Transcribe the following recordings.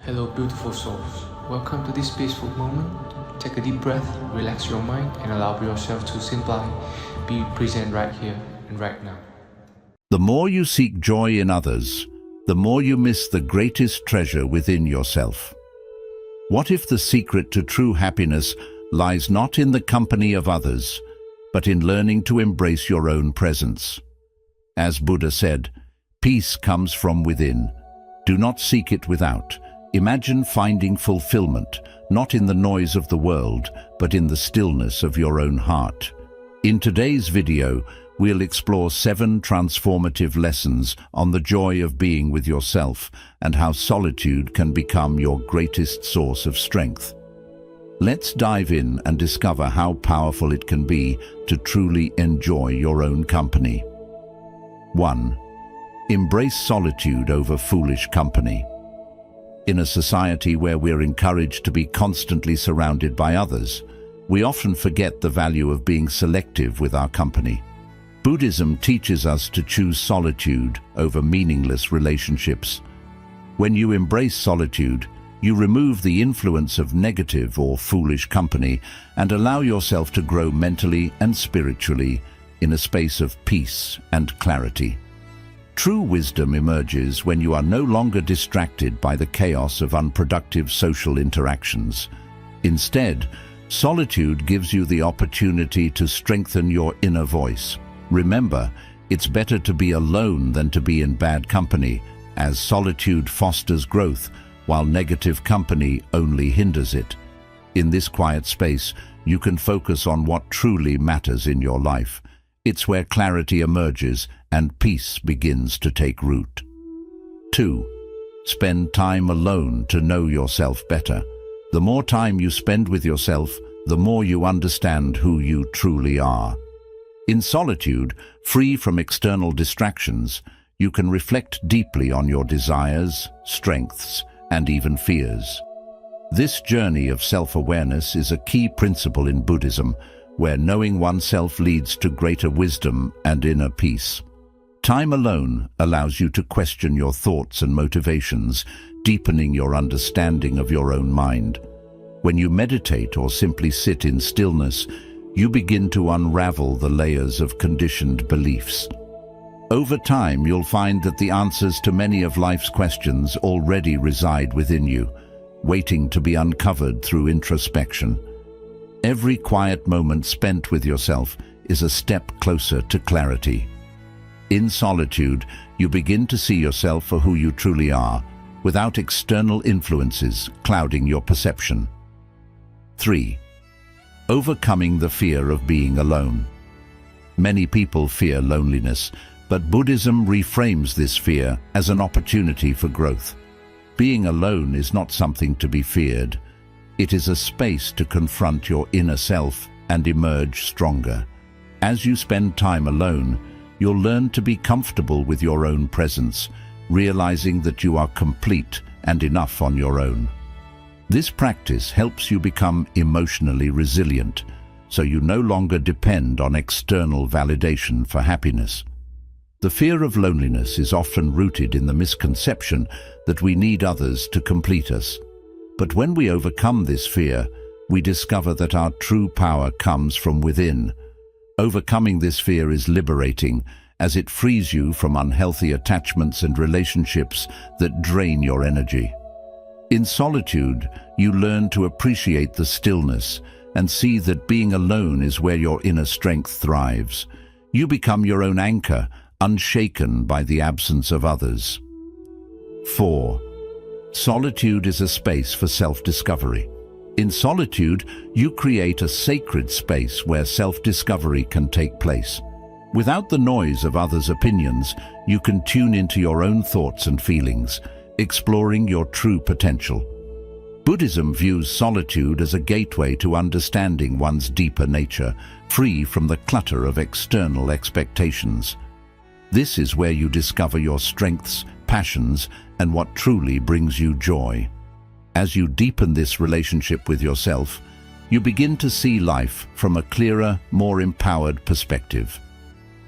Hello, beautiful souls. Welcome to this peaceful moment. Take a deep breath, relax your mind, and allow yourself to simply be present right here and right now. The more you seek joy in others, the more you miss the greatest treasure within yourself. What if the secret to true happiness lies not in the company of others, but in learning to embrace your own presence? As Buddha said, peace comes from within. Do not seek it without. Imagine finding fulfillment, not in the noise of the world, but in the stillness of your own heart. In today's video, we'll explore 7 transformative lessons on the joy of being with yourself and how solitude can become your greatest source of strength. Let's dive in and discover how powerful it can be to truly enjoy your own company. 1. Embrace solitude over foolish company. In a society where we're encouraged to be constantly surrounded by others, we often forget the value of being selective with our company. Buddhism teaches us to choose solitude over meaningless relationships. When you embrace solitude, you remove the influence of negative or foolish company and allow yourself to grow mentally and spiritually in a space of peace and clarity. True wisdom emerges when you are no longer distracted by the chaos of unproductive social interactions. Instead, solitude gives you the opportunity to strengthen your inner voice. Remember, it's better to be alone than to be in bad company, as solitude fosters growth, while negative company only hinders it. In this quiet space, you can focus on what truly matters in your life. It's where clarity emerges and peace begins to take root. 2. Spend time alone to know yourself better. The more time you spend with yourself, the more you understand who you truly are. In solitude, free from external distractions, you can reflect deeply on your desires, strengths, and even fears. This journey of self-awareness is a key principle in Buddhism, where knowing oneself leads to greater wisdom and inner peace. Time alone allows you to question your thoughts and motivations, deepening your understanding of your own mind. When you meditate or simply sit in stillness, you begin to unravel the layers of conditioned beliefs. Over time, you'll find that the answers to many of life's questions already reside within you, waiting to be uncovered through introspection. Every quiet moment spent with yourself is a step closer to clarity. In solitude, you begin to see yourself for who you truly are, without external influences clouding your perception. 3. Overcoming the fear of being alone. Many people fear loneliness, but Buddhism reframes this fear as an opportunity for growth. Being alone is not something to be feared. It is a space to confront your inner self and emerge stronger. As you spend time alone, you'll learn to be comfortable with your own presence, realizing that you are complete and enough on your own. This practice helps you become emotionally resilient, so you no longer depend on external validation for happiness. The fear of loneliness is often rooted in the misconception that we need others to complete us. But when we overcome this fear, we discover that our true power comes from within. Overcoming this fear is liberating, as it frees you from unhealthy attachments and relationships that drain your energy. In solitude, you learn to appreciate the stillness and see that being alone is where your inner strength thrives. You become your own anchor, unshaken by the absence of others. 4. Solitude is a space for self-discovery. In solitude, you create a sacred space where self-discovery can take place. Without the noise of others' opinions, you can tune into your own thoughts and feelings, exploring your true potential. Buddhism views solitude as a gateway to understanding one's deeper nature, free from the clutter of external expectations. This is where you discover your strengths, passions, and what truly brings you joy. As you deepen this relationship with yourself, you begin to see life from a clearer, more empowered perspective.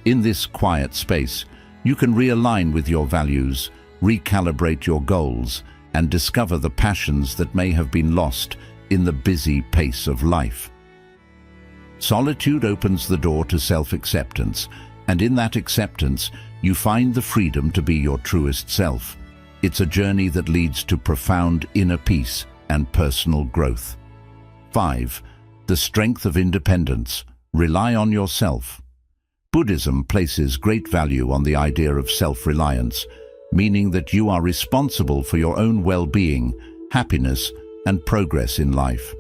In this quiet space, you can realign with your values, recalibrate your goals, and discover the passions that may have been lost in the busy pace of life. Solitude opens the door to self-acceptance, and in that acceptance, you find the freedom to be your truest self. It's a journey that leads to profound inner peace and personal growth. 5. The strength of independence. Rely on yourself. Buddhism places great value on the idea of self-reliance, meaning that you are responsible for your own well-being, happiness, and progress in life.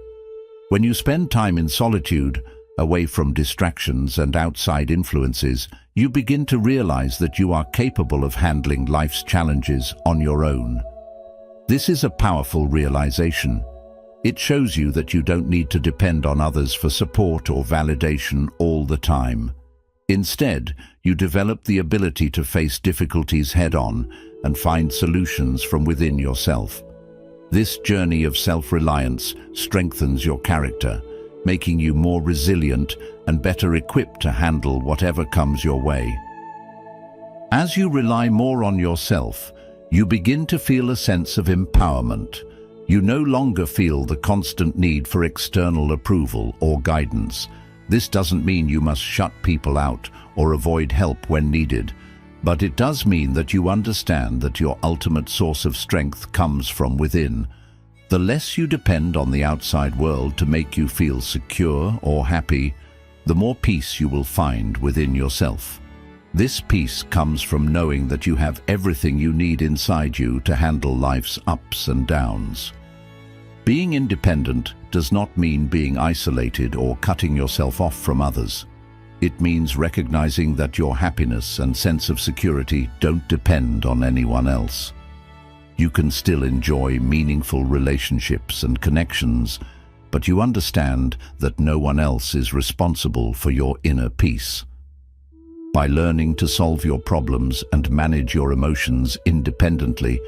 When you spend time in solitude, away from distractions and outside influences, you begin to realize that you are capable of handling life's challenges on your own. This is a powerful realization. It shows you that you don't need to depend on others for support or validation all the time. Instead, you develop the ability to face difficulties head-on and find solutions from within yourself. This journey of self-reliance strengthens your character, making you more resilient and better equipped to handle whatever comes your way. As you rely more on yourself, you begin to feel a sense of empowerment. You no longer feel the constant need for external approval or guidance. This doesn't mean you must shut people out or avoid help when needed, but it does mean that you understand that your ultimate source of strength comes from within. The less you depend on the outside world to make you feel secure or happy, the more peace you will find within yourself. This peace comes from knowing that you have everything you need inside you to handle life's ups and downs. Being independent does not mean being isolated or cutting yourself off from others. It means recognizing that your happiness and sense of security don't depend on anyone else. You can still enjoy meaningful relationships and connections, but you understand that no one else is responsible for your inner peace. By learning to solve your problems and manage your emotions independently,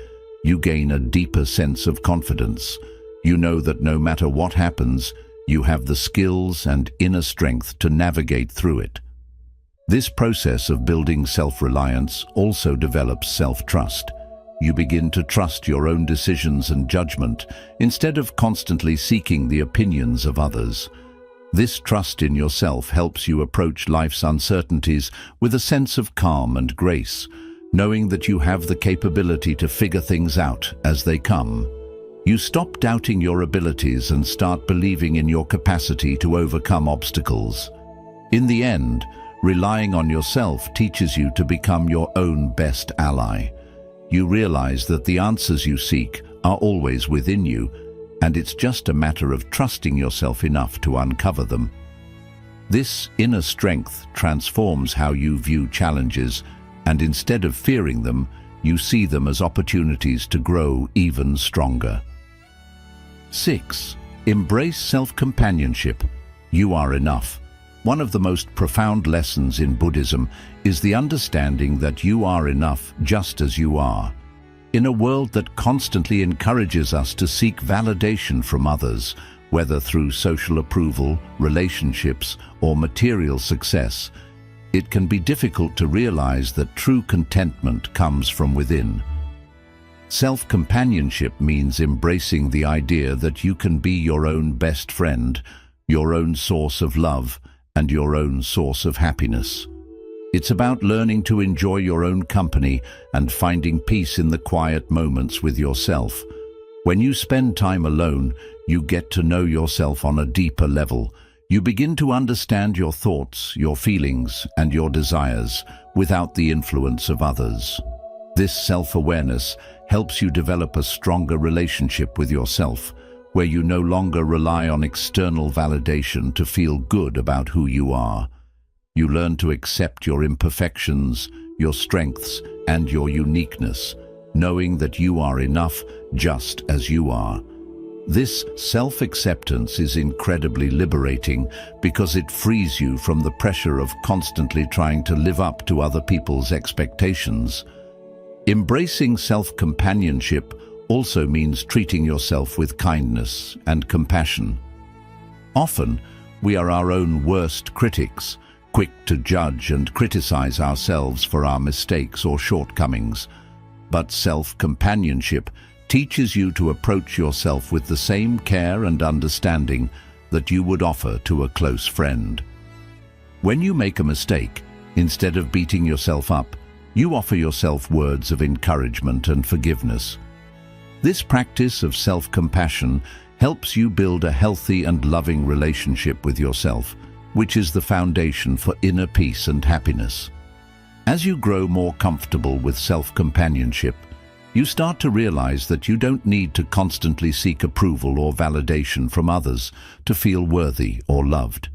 you gain a deeper sense of confidence. You know that no matter what happens, you have the skills and inner strength to navigate through it. This process of building self-reliance also develops self-trust. You begin to trust your own decisions and judgment instead of constantly seeking the opinions of others. This trust in yourself helps you approach life's uncertainties with a sense of calm and grace, knowing that you have the capability to figure things out as they come. You stop doubting your abilities and start believing in your capacity to overcome obstacles. In the end, relying on yourself teaches you to become your own best ally. You realize that the answers you seek are always within you, and it's just a matter of trusting yourself enough to uncover them. This inner strength transforms how you view challenges, and instead of fearing them, you see them as opportunities to grow even stronger. 6. Embrace self-companionship. You are enough. One of the most profound lessons in Buddhism is the understanding that you are enough just as you are. In a world that constantly encourages us to seek validation from others, whether through social approval, relationships, or material success, it can be difficult to realize that true contentment comes from within. Self-companionship means embracing the idea that you can be your own best friend, your own source of love, and your own source of happiness. It's about learning to enjoy your own company and finding peace in the quiet moments with yourself. When you spend time alone, you get to know yourself on a deeper level. You begin to understand your thoughts, your feelings, and your desires without the influence of others. This self-awareness helps you develop a stronger relationship with yourself, where you no longer rely on external validation to feel good about who you are. You learn to accept your imperfections, your strengths, and your uniqueness, knowing that you are enough just as you are. This self-acceptance is incredibly liberating because it frees you from the pressure of constantly trying to live up to other people's expectations. Embracing self-companionship also means treating yourself with kindness and compassion. Often, we are our own worst critics, quick to judge and criticize ourselves for our mistakes or shortcomings. But self-companionship teaches you to approach yourself with the same care and understanding that you would offer to a close friend. When you make a mistake, instead of beating yourself up, you offer yourself words of encouragement and forgiveness. This practice of self-compassion helps you build a healthy and loving relationship with yourself, which is the foundation for inner peace and happiness. As you grow more comfortable with self-companionship, you start to realize that you don't need to constantly seek approval or validation from others to feel worthy or loved.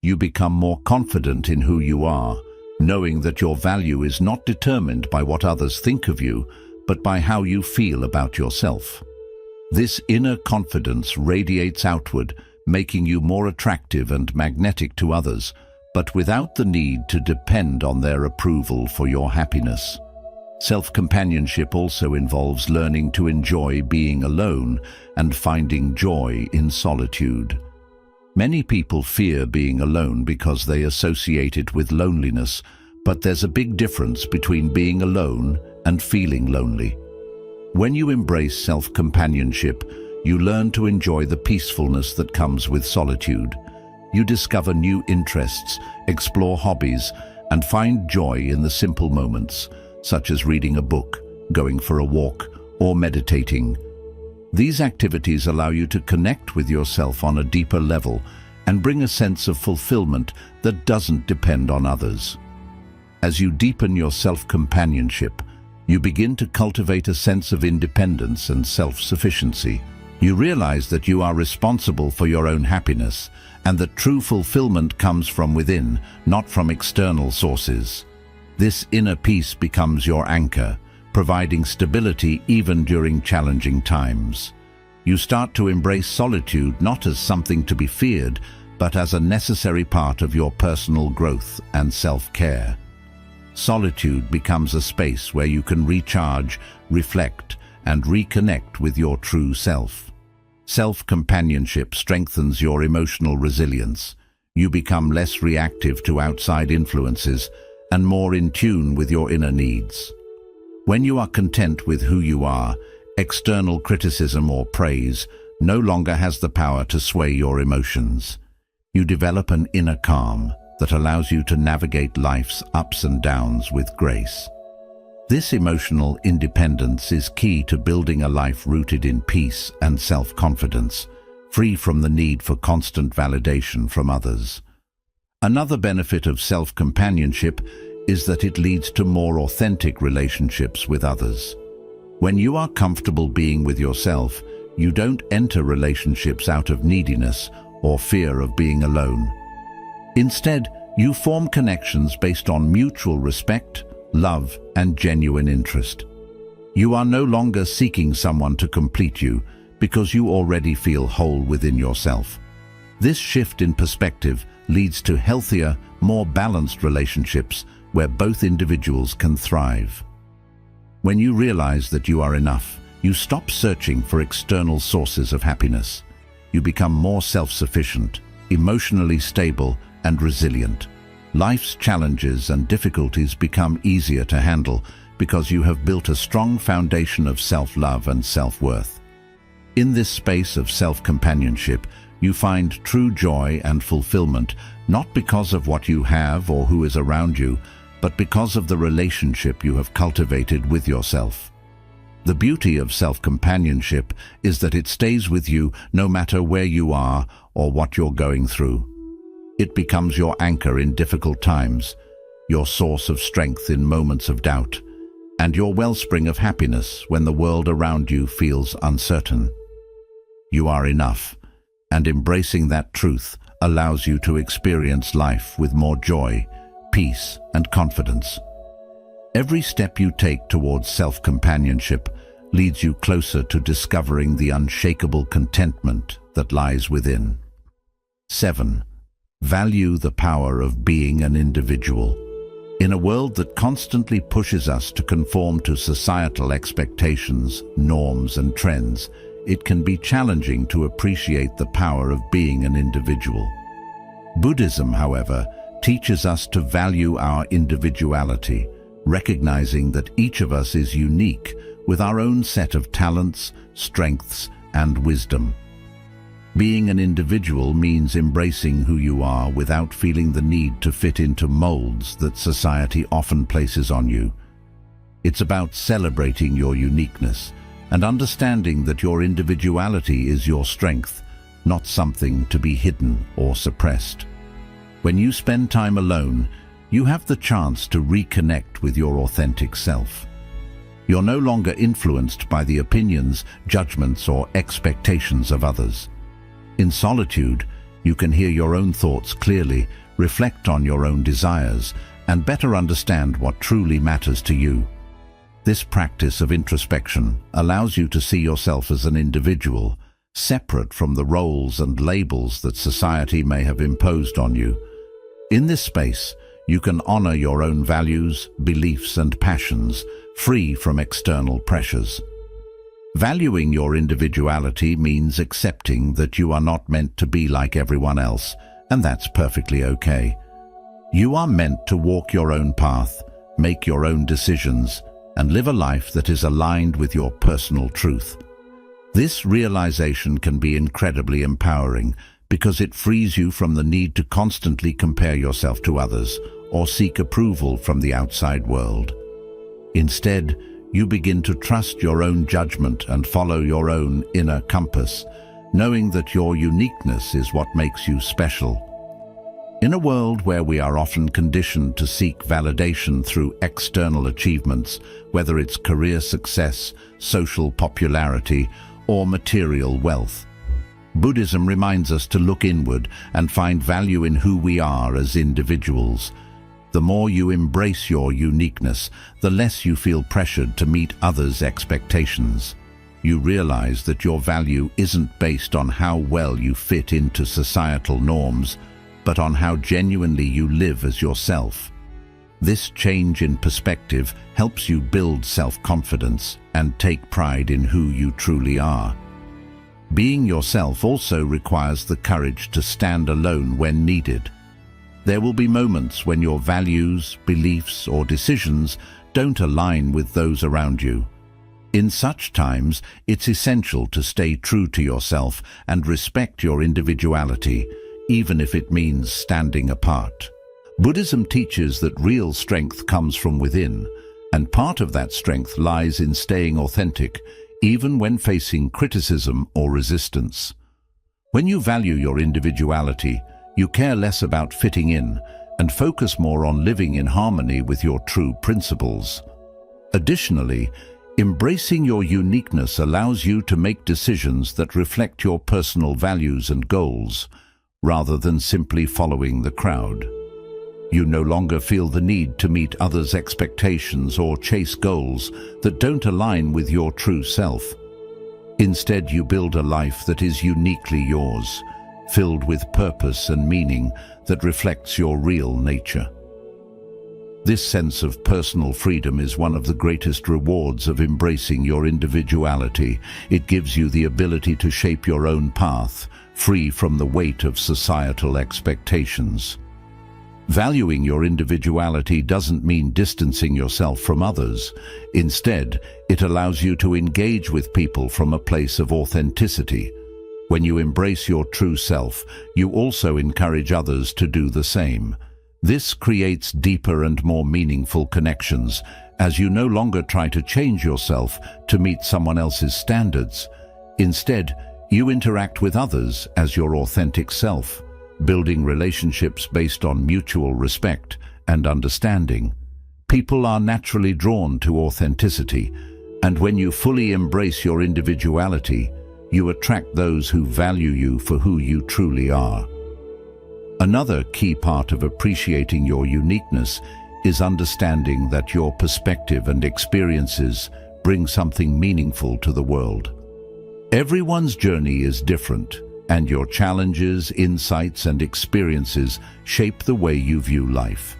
You become more confident in who you are, knowing that your value is not determined by what others think of you, but by how you feel about yourself. This inner confidence radiates outward, making you more attractive and magnetic to others, but without the need to depend on their approval for your happiness. Self-companionship also involves learning to enjoy being alone and finding joy in solitude. Many people fear being alone because they associate it with loneliness, but there's a big difference between being alone and feeling lonely. When you embrace self-companionship, you learn to enjoy the peacefulness that comes with solitude. You discover new interests, explore hobbies, and find joy in the simple moments, such as reading a book, going for a walk, or meditating. These activities allow you to connect with yourself on a deeper level and bring a sense of fulfillment that doesn't depend on others. As you deepen your self-companionship, you begin to cultivate a sense of independence and self-sufficiency. You realize that you are responsible for your own happiness and that true fulfillment comes from within, not from external sources. This inner peace becomes your anchor, providing stability even during challenging times. You start to embrace solitude not as something to be feared, but as a necessary part of your personal growth and self-care. Solitude becomes a space where you can recharge, reflect, and reconnect with your true self. Self-companionship strengthens your emotional resilience. You become less reactive to outside influences and more in tune with your inner needs. When you are content with who you are, external criticism or praise no longer has the power to sway your emotions. You develop an inner calm that allows you to navigate life's ups and downs with grace. This emotional independence is key to building a life rooted in peace and self-confidence, free from the need for constant validation from others. Another benefit of self-companionship is that it leads to more authentic relationships with others. When you are comfortable being with yourself, you don't enter relationships out of neediness or fear of being alone. Instead, you form connections based on mutual respect, love, and genuine interest. You are no longer seeking someone to complete you because you already feel whole within yourself. This shift in perspective leads to healthier, more balanced relationships where both individuals can thrive. When you realize that you are enough, you stop searching for external sources of happiness. You become more self-sufficient, emotionally stable, and resilient. Life's challenges and difficulties become easier to handle because you have built a strong foundation of self-love and self-worth. In this space of self-companionship, you find true joy and fulfillment not because of what you have or who is around you, but because of the relationship you have cultivated with yourself. The beauty of self-companionship is that it stays with you no matter where you are or what you're going through. It becomes your anchor in difficult times, your source of strength in moments of doubt, and your wellspring of happiness when the world around you feels uncertain. You are enough, and embracing that truth allows you to experience life with more joy, peace, and confidence. Every step you take towards self-companionship leads you closer to discovering the unshakable contentment that lies within. 7. Value the power of being an individual. In a world that constantly pushes us to conform to societal expectations, norms, and trends, it can be challenging to appreciate the power of being an individual. Buddhism, however, teaches us to value our individuality, recognizing that each of us is unique with our own set of talents, strengths, and wisdom. Being an individual means embracing who you are without feeling the need to fit into molds that society often places on you. It's about celebrating your uniqueness and understanding that your individuality is your strength, not something to be hidden or suppressed. When you spend time alone, you have the chance to reconnect with your authentic self. You're no longer influenced by the opinions, judgments, or expectations of others. In solitude, you can hear your own thoughts clearly, reflect on your own desires, and better understand what truly matters to you. This practice of introspection allows you to see yourself as an individual, separate from the roles and labels that society may have imposed on you. In this space, you can honor your own values, beliefs, and passions, free from external pressures. Valuing your individuality means accepting that you are not meant to be like everyone else, and that's perfectly okay. You are meant to walk your own path, make your own decisions, and live a life that is aligned with your personal truth. This realization can be incredibly empowering because it frees you from the need to constantly compare yourself to others or seek approval from the outside world. Instead, you begin to trust your own judgment and follow your own inner compass, knowing that your uniqueness is what makes you special. In a world where we are often conditioned to seek validation through external achievements, whether it's career success, social popularity, or material wealth, Buddhism reminds us to look inward and find value in who we are as individuals. The more you embrace your uniqueness, the less you feel pressured to meet others' expectations. You realize that your value isn't based on how well you fit into societal norms, but on how genuinely you live as yourself. This change in perspective helps you build self-confidence and take pride in who you truly are. Being yourself also requires the courage to stand alone when needed. There will be moments when your values, beliefs, or decisions don't align with those around you. In such times, it's essential to stay true to yourself and respect your individuality, even if it means standing apart. Buddhism teaches that real strength comes from within, and part of that strength lies in staying authentic, even when facing criticism or resistance. When you value your individuality, you care less about fitting in and focus more on living in harmony with your true principles. Additionally, embracing your uniqueness allows you to make decisions that reflect your personal values and goals, rather than simply following the crowd. You no longer feel the need to meet others' expectations or chase goals that don't align with your true self. Instead, you build a life that is uniquely yours, filled with purpose and meaning that reflects your real nature. This sense of personal freedom is one of the greatest rewards of embracing your individuality. It gives you the ability to shape your own path, free from the weight of societal expectations. Valuing your individuality doesn't mean distancing yourself from others. Instead, it allows you to engage with people from a place of authenticity. When you embrace your true self, you also encourage others to do the same. This creates deeper and more meaningful connections, as you no longer try to change yourself to meet someone else's standards. Instead, you interact with others as your authentic self, building relationships based on mutual respect and understanding. People are naturally drawn to authenticity, and when you fully embrace your individuality, you attract those who value you for who you truly are. Another key part of appreciating your uniqueness is understanding that your perspective and experiences bring something meaningful to the world. Everyone's journey is different, and your challenges, insights, and experiences shape the way you view life.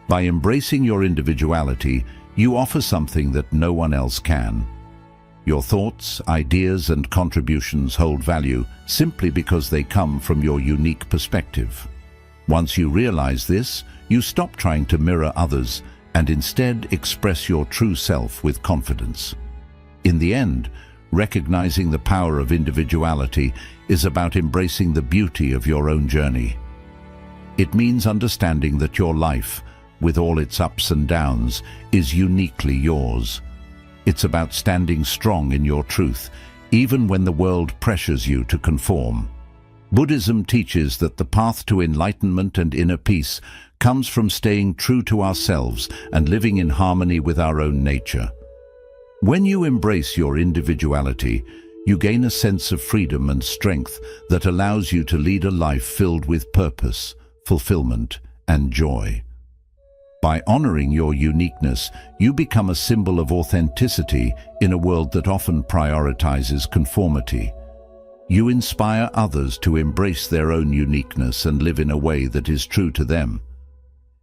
By embracing your individuality, you offer something that no one else can. Your thoughts, ideas, and contributions hold value simply because they come from your unique perspective. Once you realize this, you stop trying to mirror others and instead express your true self with confidence. In the end, recognizing the power of individuality is about embracing the beauty of your own journey. It means understanding that your life, with all its ups and downs, is uniquely yours. It's about standing strong in your truth, even when the world pressures you to conform. Buddhism teaches that the path to enlightenment and inner peace comes from staying true to ourselves and living in harmony with our own nature. When you embrace your individuality, you gain a sense of freedom and strength that allows you to lead a life filled with purpose, fulfillment, and joy. By honoring your uniqueness, you become a symbol of authenticity in a world that often prioritizes conformity. You inspire others to embrace their own uniqueness and live in a way that is true to them.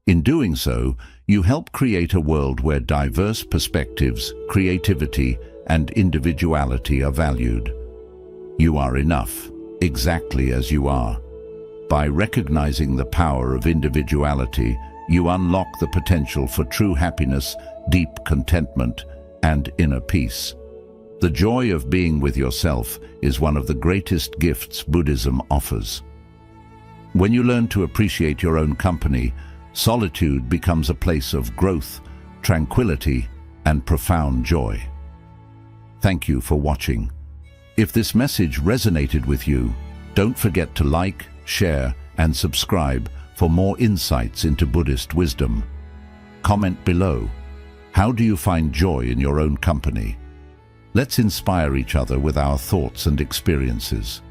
In doing so, you help create a world where diverse perspectives, creativity, and individuality are valued. You are enough, exactly as you are. By recognizing the power of individuality, you unlock the potential for true happiness, deep contentment, and inner peace. The joy of being with yourself is one of the greatest gifts Buddhism offers. When you learn to appreciate your own company, solitude becomes a place of growth, tranquility, and profound joy. Thank you for watching. If this message resonated with you, don't forget to like, share, and subscribe for more insights into Buddhist wisdom. Comment below. How do you find joy in your own company? Let's inspire each other with our thoughts and experiences.